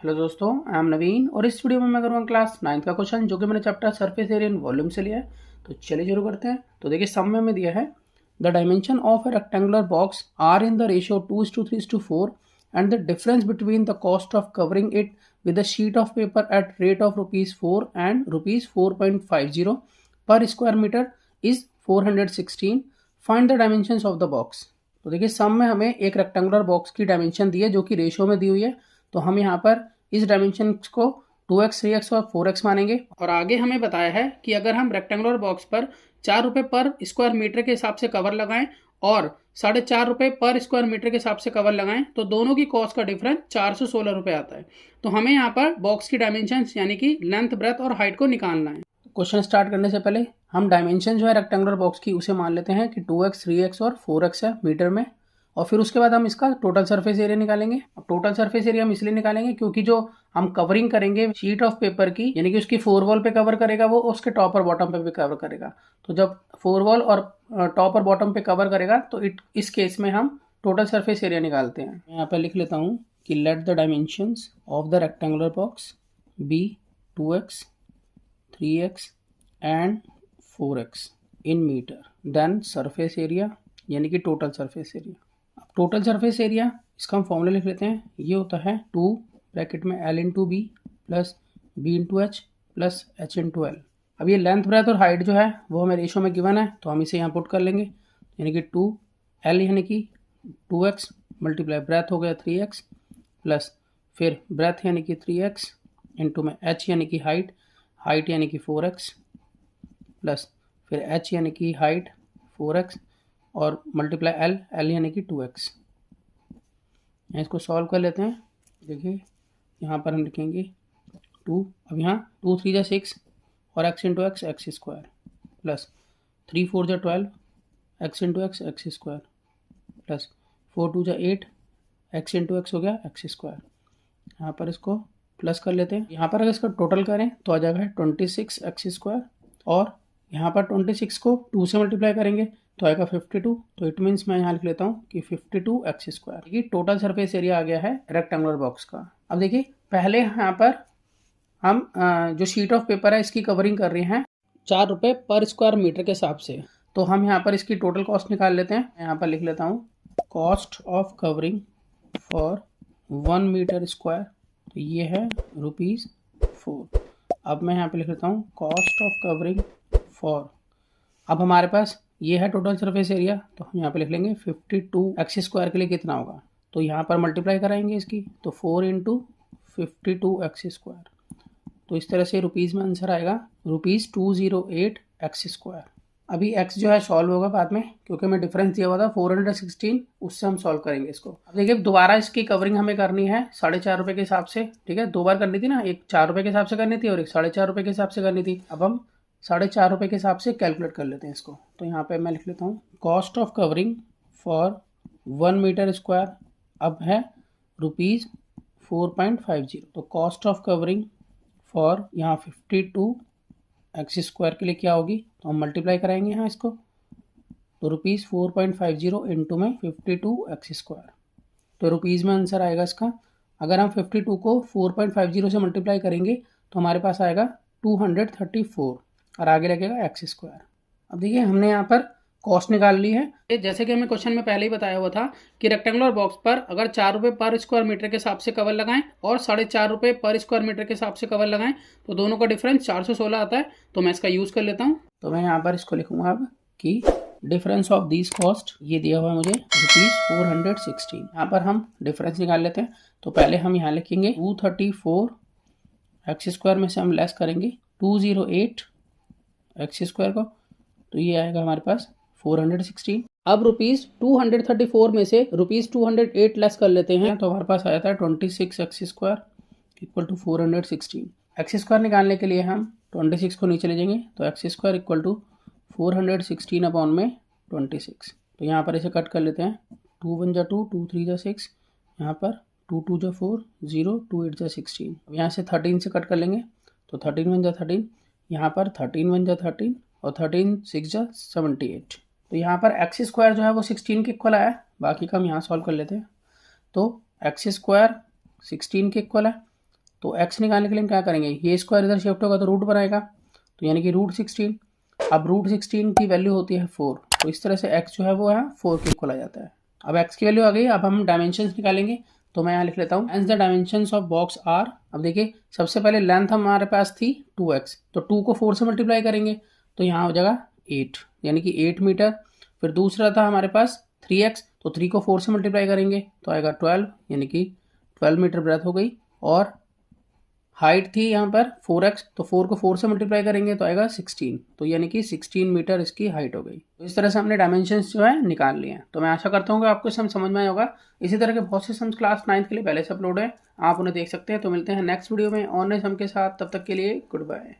Hello दोस्तों, I am नवीन और इस वीडियो में मैं करूँगा क्लास 9th का क्वेश्चन जो कि मैंने chapter surface area in volume से लिया है। तो चलिए शुरू करते हैं। तो देखिए सम में हमें दिया है the dimension of a rectangular box are in the ratio 2:3:4 and the difference between the cost of covering it with a sheet of paper at rate of ₹4 and ₹4.50 पर square metre is 416। Find the dimensions of the box. तो देखिए sum में हमें एक rectangular box की dimension दी है जो कि रेशियो में दी हुई है। तो हम यहाँ पर इस डायमेंशन को 2x, 3x और 4x मानेंगे। और आगे हमें बताया है कि अगर हम रेक्टेंगुलर बॉक्स पर ₹4 पर स्क्वायर मीटर के हिसाब से कवर लगाएं और ₹4.5 पर स्क्वायर मीटर के हिसाब से कवर लगाएं तो दोनों की कॉस्ट का डिफरेंस ₹416 आता है। तो हमें यहाँ पर बॉक्स की डायमेंशन यानी कि लेंथ, ब्रेथ और हाइट को निकालना है। क्वेश्चन स्टार्ट करने से पहले हम डायमेंशन जो है रेक्टेंगुलर बॉक्स की उसे मान लेते हैं कि 2x, 3x और 4x है मीटर में। और फिर उसके बाद हम इसका टोटल सरफेस एरिया निकालेंगे। अब टोटल सरफेस एरिया हम इसलिए निकालेंगे क्योंकि जो हम कवरिंग करेंगे शीट ऑफ पेपर की, यानी कि उसकी 4 वॉल पे कवर करेगा वो, उसके टॉप और बॉटम पे भी कवर करेगा। तो जब 4 वॉल और टॉप और बॉटम पे कवर करेगा तो इस केस में हम टोटल सरफेस एरिया निकालते हैं। यहाँ पर लिख लेता हूँ कि let the dimensions of the rectangular box be 2x, 3x and 4x in metre, then surface area यानी कि टोटल सरफेस एरिया। अब टोटल सरफेस एरिया इसका हम फॉर्मूला लिख लेते हैं। ये होता है 2 ब्रैकेट में L into B plus B into H plus H into L. अब ये लेंथ, ब्रेथ और हाइट जो है वो हमें रेशो में गिवन है तो हम इसे यहाँ पुट कर लेंगे, यानी कि 2L यानी कि 2x मल्टीप्लाई ब्रेथ हो गया 3x प्लस फिर ब्रेथ यानी कि 3x इंटू में h यानी कि हाइट यानी कि 4x प्लस फिर h यानी कि हाइट 4x और मल्टीप्लाई L यानी कि 2x। इसको सॉल्व कर लेते हैं। देखिए यहाँ पर हम लिखेंगे 2, अब यहाँ 2 3 6 और x into x square plus 3 4 12 x into x square plus 4 2 8 x into x हो गया एक्स स्क्वायर। यहाँ पर इसको प्लस कर लेते हैं। यहाँ पर अगर इसका टोटल करें तो आ जाएगा 26 एक्स स्क्वायर और यहाँ पर 26 को 2 से मल्टीप्लाई करेंगे तो आएगा 52। तो इट मीन्स मैं यहाँ लिख लेता हूँ कि 52 एक्स स्क्वायर। ये टोटल सरफेस एरिया आ गया है रेक्टेंगुलर बॉक्स का। अब देखिए पहले यहाँ पर हम जो शीट ऑफ पेपर है इसकी कवरिंग कर रहे हैं ₹4 पर स्क्वायर मीटर के हिसाब से। तो हम यहाँ पर इसकी टोटल कॉस्ट निकाल लेते हैं। यहाँ पर लिख लेता हूँ cost of covering for 1 metre square, तो ये है ₹4। अब मैं यहाँ पे लिख लेता हूँ कॉस्ट ऑफ कवरिंग फॉर, अब हमारे पास ये है टोटल सरफेस एरिया तो हम यहाँ पे लिख लेंगे 52 एक्स स्क्वायर के लिए कितना होगा, तो यहाँ पर मल्टीप्लाई कराएंगे इसकी, तो 4 इंटू 52 एक्स स्क्वायर। तो इस तरह से रुपीज़ में आंसर आएगा ₹208 एक्स स्क्वायर। अभी एक्स जो है सॉल्व होगा बाद में क्योंकि हमें डिफरेंस दिया हुआ था 416, उससे हम सॉल्व करेंगे इसको। अब देखिए दोबारा इसकी कवरिंग हमें करनी है ₹4.5 के हिसाब से। ठीक है, 2 बार करनी थी ना, एक ₹4 के हिसाब से करनी थी और एक ₹4.5 के हिसाब से करनी थी। अब हम ₹4.5 के हिसाब से कैलकुलेट कर लेते हैं इसको। तो यहाँ पे मैं लिख लेता हूँ cost of covering for 1 metre square अब है ₹4.50। तो कॉस्ट ऑफ कवरिंग फॉर यहाँ 52 एक्स स्क्वायर के लिए क्या होगी, तो हम मल्टीप्लाई कराएंगे यहाँ इसको, तो ₹4.50 इंटू में 52 एक्स स्क्वायर। तो रुपीज़ में आंसर आएगा इसका। अगर हम 52 को 4.50 से मल्टीप्लाई करेंगे तो हमारे पास आएगा 234 और आगे लगेगा एक्स स्क्वायर। अब देखिए हमने यहाँ पर कॉस्ट निकाल ली है। जैसे कि हमें क्वेश्चन में पहले ही बताया हुआ था कि रेक्टेंगुलर बॉक्स पर अगर ₹4 पर स्क्वायर मीटर के हिसाब से कवर लगाएं और ₹4.5 पर स्क्वायर मीटर के हिसाब से कवर लगाएं तो दोनों का डिफरेंस 416 आता है। तो मैं इसका यूज़ कर लेता हूँ। तो मैं यहाँ पर इसको लिखूँगा अब कि डिफरेंस ऑफ दिस कॉस्ट, ये दिया हुआ है मुझे ₹416। यहाँ पर हम डिफरेंस निकाल लेते हैं। तो पहले हम यहाँ लिखेंगे 234 एक्स स्क्वायर में से हम लेस करेंगे 208 एक्स स्क्वायर को, तो ये आएगा हमारे पास 416। अब ₹234 में से ₹208 लेस कर लेते हैं तो हमारे पास आ जाता है 26 x square equal to 416। X square निकालने के लिए हम 26 को नीचे ले जाएंगे तो x square equal to 416 upon में 26। तो यहाँ पर इसे कट कर लेते हैं। 2 1 जा 2, 2 3 जा 6, यहाँ पर 2 2 जा 4, 0 2 8 जा 16। अब यहाँ से 13 से कट कर लेंगे तो 13 1 जा 13, यहाँ पर 13 1 जा 13 और 13 6 जा 78। तो यहाँ पर एक्स स्क्वायर जो है वो 16 के इक्वल आया है। बाकी का हम यहाँ सॉल्व कर लेते हैं। तो एक्स स्क्वायर 16 के इक्वल है तो x निकालने के लिए हम क्या करेंगे, ये स्क्वायर इधर शिफ्ट होगा तो रूट बनाएगा, तो यानी कि √16। अब √16 की वैल्यू होती है 4, तो इस तरह से x जो है वो यहाँ 4 के इक्वल आ जाता है। अब x की वैल्यू आ गई, अब हम डायमेंशंस निकालेंगे। तो मैं यहाँ लिख लेता हूँ and the dimensions of box are. अब देखिए सबसे पहले लेंथ हमारे पास थी 2x, तो 2 को 4 से मल्टीप्लाई करेंगे तो यहाँ हो जाएगा 8, यानी कि 8 मीटर। फिर दूसरा था हमारे पास 3x, तो 3 को 4 से मल्टीप्लाई करेंगे तो आएगा 12, यानी कि 12 मीटर ब्रेथ हो गई। और हाइट थी यहाँ पर 4x, तो 4 को 4 से मल्टीप्लाई करेंगे तो आएगा 16, तो यानी कि 16 मीटर इसकी हाइट हो गई। तो इस तरह से हमने डायमेंशंस जो है निकाल लिए हैं। तो मैं आशा करता हूँ कि आपको सम समझ में आया होगा। इसी तरह के बहुत से सम्स क्लास 9th के लिए पहले से अपलोड है, आप उन्हें देख सकते हैं। तो मिलते हैं नेक्स्ट वीडियो में और नए सम के साथ, तब तक के लिए गुड बाय।